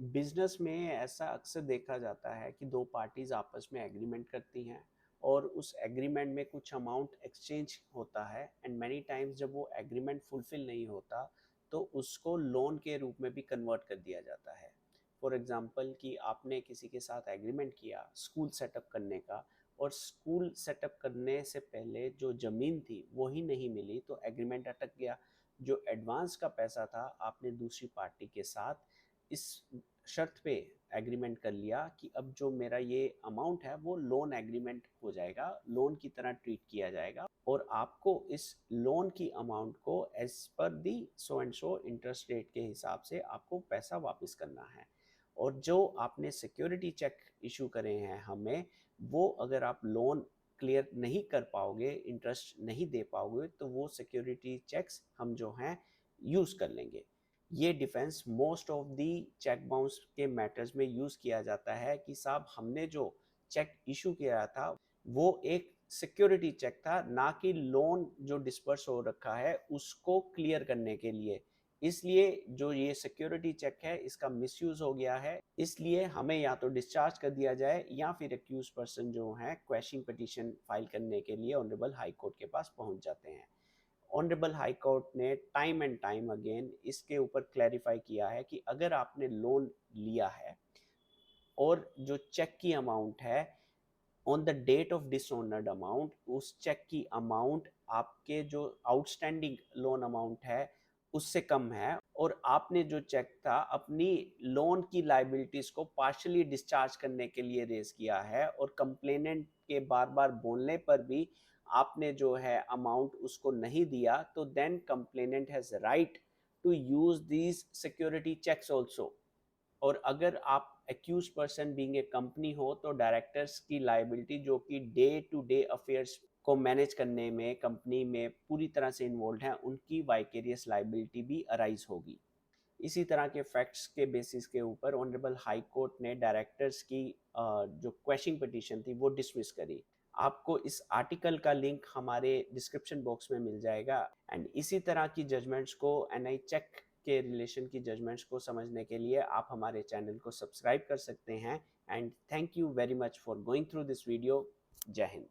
Business में ऐसा अक्सर देखा जाता है कि दो पार्टीज आपस में एग्रीमेंट करती हैं और उस एग्रीमेंट में कुछ अमाउंट एक्सचेंज होता है एंड मैनी टाइम्स जब वो एग्रीमेंट फुलफिल नहीं होता तो उसको लोन के रूप में भी कन्वर्ट कर दिया जाता है। फॉर एग्जांपल कि आपने किसी के साथ एग्रीमेंट किया स्कूल सेटअप करने का और स्कूल सेटअप करने से पहले जो ज़मीन थी वो ही नहीं मिली तो एग्रीमेंट अटक गया। जो एडवांस का पैसा था आपने दूसरी पार्टी के साथ इस शर्त पे एग्रीमेंट कर लिया कि अब जो मेरा ये अमाउंट है वो लोन एग्रीमेंट हो जाएगा, लोन की तरह ट्रीट किया जाएगा और आपको इस लोन की अमाउंट को एज पर दी so and so interest rate के हिसाब से आपको पैसा वापस करना है। और जो आपने सिक्योरिटी चेक इशू करे हैं हमें, वो अगर आप लोन क्लियर नहीं कर पाओगे, इंटरेस्ट नहीं दे पाओगे तो वो सिक्योरिटी चेक्स हम जो हैं यूज़ कर लेंगे। ये defence most of the cheque bounce के मैटर्स में यूज़ किया जाता है कि साहब हमने जो चेक इशू किया था वो एक सिक्योरिटी चेक था, ना कि लोन जो डिस्पर्स हो रखा है उसको क्लियर करने के लिए। इसलिए जो ये सिक्योरिटी चेक है इसका मिसयूज हो गया है, इसलिए हमें या तो डिस्चार्ज कर दिया जाए या फिर एक्यूज पर्सन जो है क्वेश्चन पिटीशन फाइल करने के लिए ऑनरेबल हाई कोर्ट के पास पहुंच जाते हैं। ऑनरेबल हाई कोर्ट ने टाइम एंड टाइम अगेन इसके ऊपर क्लैरिफाई किया है कि अगर आपने लोन लिया है और जो चेक की अमाउंट है on the date of dishonoured amount, उस चेक की अमाउंट आपके जो आउटस्टैंडिंग लोन अमाउंट है उससे कम है और आपने जो चेक था अपनी लोन की लाइबिलिटीज को पार्शली डिस्चार्ज करने के लिए रेज किया है और कंप्लेनेंट के बार बार बोलने पर भी आपने जो है अमाउंट उसको नहीं दिया, तो then complainant has right to use these security cheques also. और अगर आप accused person being a company हो तो डायरेक्टर्स की लाइबिलिटी जो कि डे टू डे अफेयर्स को मैनेज करने में कंपनी में पूरी तरह से इन्वॉल्व हैं, उनकी वाइकेरियस लाइबिलिटी भी अराइज होगी। इसी तरह के फैक्ट्स के बेसिस के ऊपर ऑनरेबल हाई कोर्ट ने डायरेक्टर्स की जो क्वेश्चन पिटीशन थी वो डिसमिस करी। आपको इस आर्टिकल का लिंक हमारे डिस्क्रिप्शन बॉक्स में मिल जाएगा एंड इसी तरह की जजमेंट्स को एनआई चेक के रिलेशन की जजमेंट्स को समझने के लिए आप हमारे चैनल को सब्सक्राइब कर सकते हैं। And thank you very much for going through this video. जय हिंद।